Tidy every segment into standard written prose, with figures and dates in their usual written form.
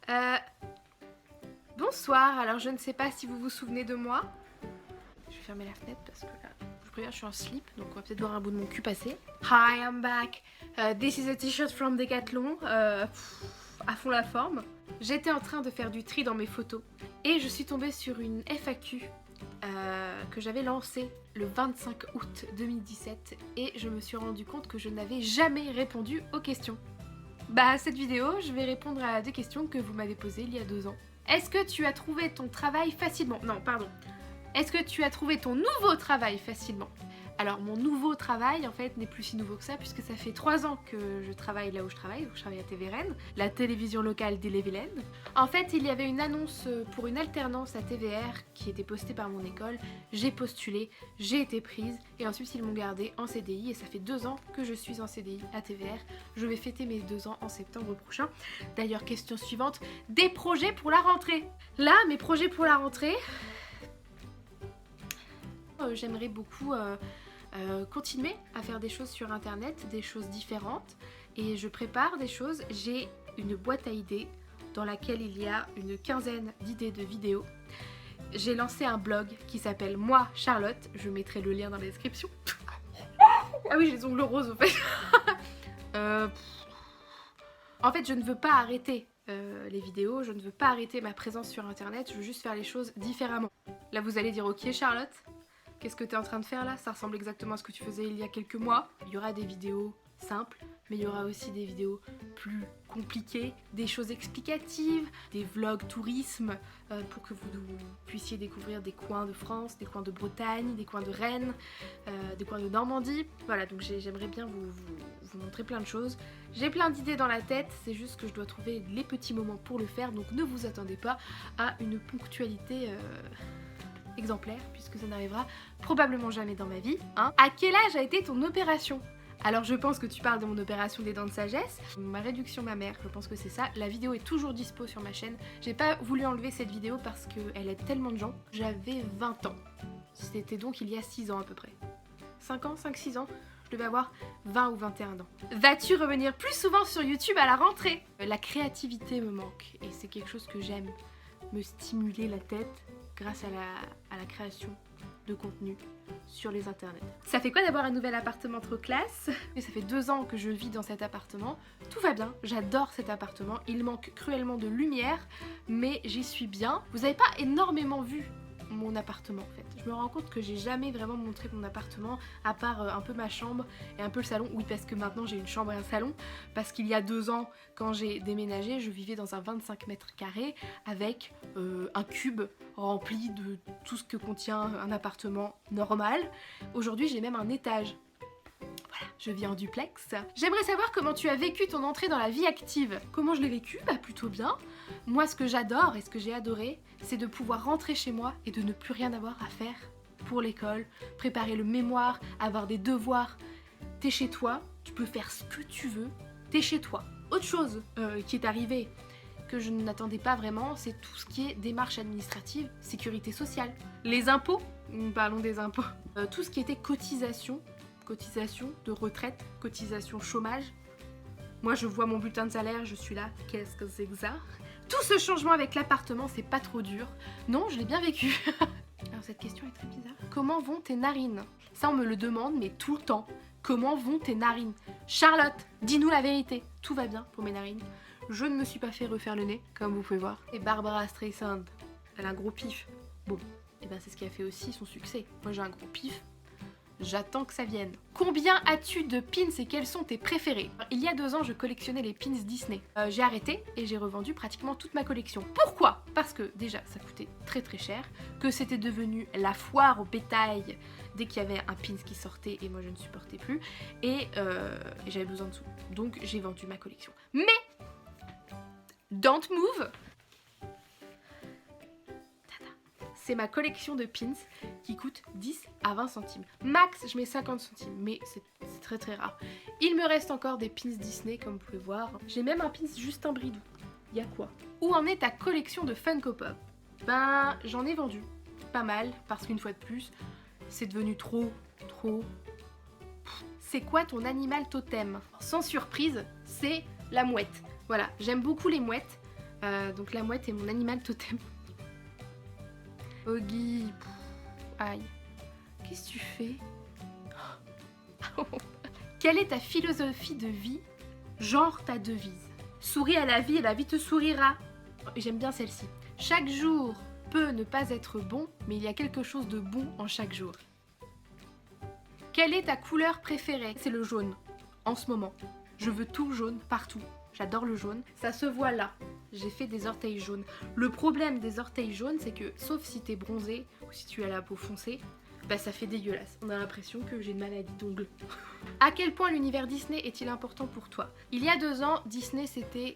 Euh, Bonsoir, alors je ne sais pas si vous vous souvenez de moi. Je vais fermer la fenêtre parce que là, je préviens, je suis en slip, donc on va peut-être voir un bout de mon cul passer. Hi, I'm back. This is a t-shirt from Decathlon. À fond la forme. J'étais en train de faire du tri dans mes photos et je suis tombée sur une FAQ que j'avais lancée le 25 août 2017 et je me suis rendu compte que je n'avais jamais répondu aux questions. Bah, cette vidéo, je vais répondre à deux questions que vous m'avez posées il y a 2 ans. Est-ce que tu as trouvé ton travail facilement? Non, pardon. Est-ce que tu as trouvé ton nouveau travail facilement? Alors, mon nouveau travail, en fait, n'est plus si nouveau que ça, puisque ça fait 3 ans que je travaille là où je travaille, donc je travaille à TVRN, la télévision locale d'Ille-et-Vilaine. En fait, il y avait une annonce pour une alternance à TVR qui était postée par mon école. J'ai postulé, j'ai été prise, et ensuite ils m'ont gardée en CDI, et ça fait 2 ans que je suis en CDI à TVR. Je vais fêter mes 2 ans en septembre prochain. D'ailleurs, question suivante, des projets pour la rentrée. Là, mes projets pour la rentrée... J'aimerais beaucoup continuer à faire des choses sur internet, des choses différentes, et je prépare des choses. J'ai une boîte à idées dans laquelle il y a une quinzaine d'idées de vidéos. J'ai lancé un blog qui s'appelle Moi Charlotte, je mettrai le lien dans la description. Ah oui, j'ai les ongles roses au fait. En fait, je ne veux pas arrêter les vidéos, je ne veux pas arrêter ma présence sur internet, je veux juste faire les choses différemment. Là vous allez dire ok Charlotte, qu'est-ce que tu es en train de faire là? Ça ressemble exactement à ce que tu faisais il y a quelques mois. Il y aura des vidéos simples, mais il y aura aussi des vidéos plus compliquées, des choses explicatives, des vlogs tourisme pour que vous puissiez découvrir des coins de France, des coins de Bretagne, des coins de Rennes, des coins de Normandie. Voilà, donc j'aimerais bien vous montrer plein de choses. J'ai plein d'idées dans la tête, c'est juste que je dois trouver les petits moments pour le faire, donc ne vous attendez pas à une ponctualité... exemplaire, puisque ça n'arrivera probablement jamais dans ma vie. Hein. À quel âge a été ton opération? Alors je pense que tu parles de mon opération des dents de sagesse, ma réduction mammaire, je pense que c'est ça. La vidéo est toujours dispo sur ma chaîne. J'ai pas voulu enlever cette vidéo parce qu'elle aide tellement de gens. J'avais 20 ans. C'était donc il y a 6 ans à peu près. 5 ans, 5-6 ans. Je devais avoir 20 ou 21 ans. Vas-tu revenir plus souvent sur YouTube à la rentrée? La créativité me manque et c'est quelque chose que j'aime. Me stimuler la tête grâce à la création de contenu sur les internets. Ça fait quoi d'avoir un nouvel appartement trop classe? Et ça fait 2 ans que je vis dans cet appartement. Tout va bien, j'adore cet appartement. Il manque cruellement de lumière, mais j'y suis bien. Vous n'avez pas énormément vu mon appartement en fait. Je me rends compte que j'ai jamais vraiment montré mon appartement à part un peu ma chambre et un peu le salon. Oui, parce que maintenant j'ai une chambre et un salon, parce qu'il y a 2 ans quand j'ai déménagé je vivais dans un 25 mètres carrés avec un cube rempli de tout ce que contient un appartement normal. Aujourd'hui j'ai même un étage. Voilà, je vis en duplex. J'aimerais savoir comment tu as vécu ton entrée dans la vie active. Comment je l'ai vécu? Bah plutôt bien. Moi ce que j'adore et ce que j'ai adoré, c'est de pouvoir rentrer chez moi et de ne plus rien avoir à faire pour l'école, préparer le mémoire, avoir des devoirs. T'es chez toi, tu peux faire ce que tu veux, t'es chez toi. Autre chose qui est arrivée, que je n'attendais pas vraiment, c'est tout ce qui est démarche administrative, sécurité sociale, les impôts, parlons des impôts, tout ce qui était cotisation de retraite, cotisation chômage. Moi je vois mon bulletin de salaire, je suis là, qu'est-ce que c'est que ça? Tout ce changement avec l'appartement, c'est pas trop dur. Non, je l'ai bien vécu. Alors cette question est très bizarre. Comment vont tes narines? Ça on me le demande, mais tout le temps. Comment vont tes narines? Charlotte, dis-nous la vérité. Tout va bien pour mes narines. Je ne me suis pas fait refaire le nez, comme vous pouvez voir. Et Barbara Streisand, elle a un gros pif. Bon, et ben c'est ce qui a fait aussi son succès. Moi j'ai un gros pif. J'attends que ça vienne. Combien as-tu de pins et quels sont tes préférés? Il y a 2 ans, je collectionnais les pins Disney. J'ai arrêté et j'ai revendu pratiquement toute ma collection. Pourquoi? Parce que déjà, ça coûtait très très cher, que c'était devenu la foire au bétail dès qu'il y avait un pins qui sortait et moi je ne supportais plus. Et j'avais besoin de sous. Donc j'ai vendu ma collection. Mais don't move! C'est ma collection de pins qui coûte 10 à 20 centimes. Max, je mets 50 centimes, mais c'est très très rare. Il me reste encore des pins Disney, comme vous pouvez voir. J'ai même un pins Justin Bridou. Y a quoi? Où en est ta collection de Funko Pop? Ben, j'en ai vendu. Pas mal, parce qu'une fois de plus, c'est devenu trop. C'est quoi ton animal totem? Sans surprise, c'est la mouette. Voilà, j'aime beaucoup les mouettes. Donc la mouette est mon animal totem. Oggy, aïe. Qu'est-ce que tu fais? Quelle est ta philosophie de vie? Genre ta devise. Souris à la vie et la vie te sourira. J'aime bien celle-ci. Chaque jour peut ne pas être bon, mais il y a quelque chose de bon en chaque jour. Quelle est ta couleur préférée? C'est le jaune, en ce moment. Je veux tout jaune, partout. J'adore le jaune. Ça se voit là. J'ai fait des orteils jaunes. Le problème des orteils jaunes, c'est que, sauf si t'es bronzé, ou si tu as la peau foncée, bah ça fait dégueulasse. On a l'impression que j'ai une maladie d'ongles. À quel point l'univers Disney est-il important pour toi? Il y a 2 ans, Disney c'était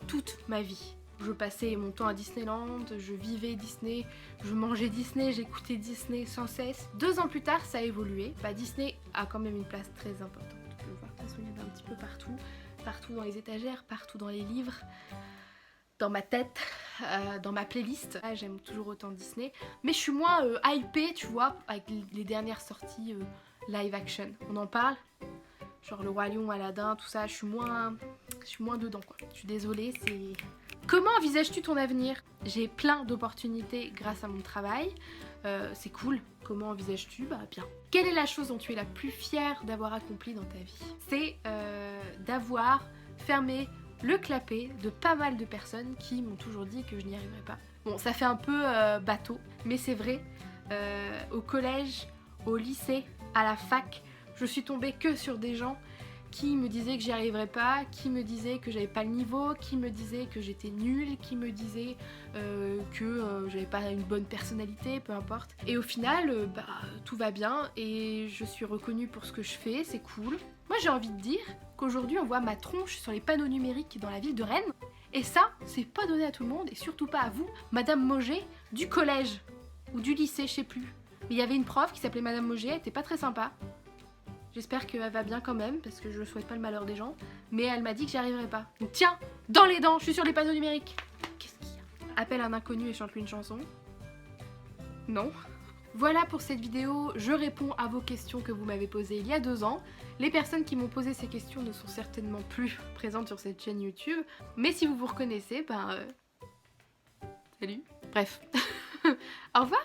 toute ma vie. Je passais mon temps à Disneyland, je vivais Disney, je mangeais Disney, j'écoutais Disney sans cesse. 2 ans plus tard, ça a évolué. Bah, Disney a quand même une place très importante. Tu peux le voir, de toute façon, il y en a un petit peu partout. Partout dans les étagères, partout dans les livres, dans ma tête, dans ma playlist. J'aime toujours autant Disney. Mais je suis moins hypée, tu vois, avec les dernières sorties live action. On en parle? Genre le Roi Lion, Aladdin, tout ça, je suis moins dedans quoi. Je suis désolée, c'est... Comment envisages-tu ton avenir? J'ai plein d'opportunités grâce à mon travail, c'est cool. Comment envisages-tu? Bah bien. Quelle est la chose dont tu es la plus fière d'avoir accompli dans ta vie? C'est d'avoir fermé le clapet de pas mal de personnes qui m'ont toujours dit que je n'y arriverais pas. Bon, ça fait un peu bateau, mais c'est vrai. Au collège, au lycée, à la fac, je suis tombée que sur des gens qui me disaient que j'y arriverais pas, qui me disaient que j'avais pas le niveau, qui me disaient que j'étais nulle, qui me disaient que j'avais pas une bonne personnalité, peu importe. Et au final, bah, tout va bien et je suis reconnue pour ce que je fais, c'est cool. Moi j'ai envie de dire qu'aujourd'hui on voit ma tronche sur les panneaux numériques dans la ville de Rennes. Et ça, c'est pas donné à tout le monde et surtout pas à vous, Madame Moget du collège ou du lycée, je sais plus. Mais il y avait une prof qui s'appelait Madame Moget, elle était pas très sympa. J'espère qu'elle va bien quand même, parce que je ne souhaite pas le malheur des gens. Mais elle m'a dit que j'y arriverais pas. Donc tiens, dans les dents, je suis sur les panneaux numériques. Qu'est-ce qu'il y a? Appelle un inconnu et chante-lui une chanson. Non. Voilà pour cette vidéo, je réponds à vos questions que vous m'avez posées il y a 2 ans. Les personnes qui m'ont posé ces questions ne sont certainement plus présentes sur cette chaîne YouTube. Mais si vous vous reconnaissez, ben... salut. Bref. Au revoir.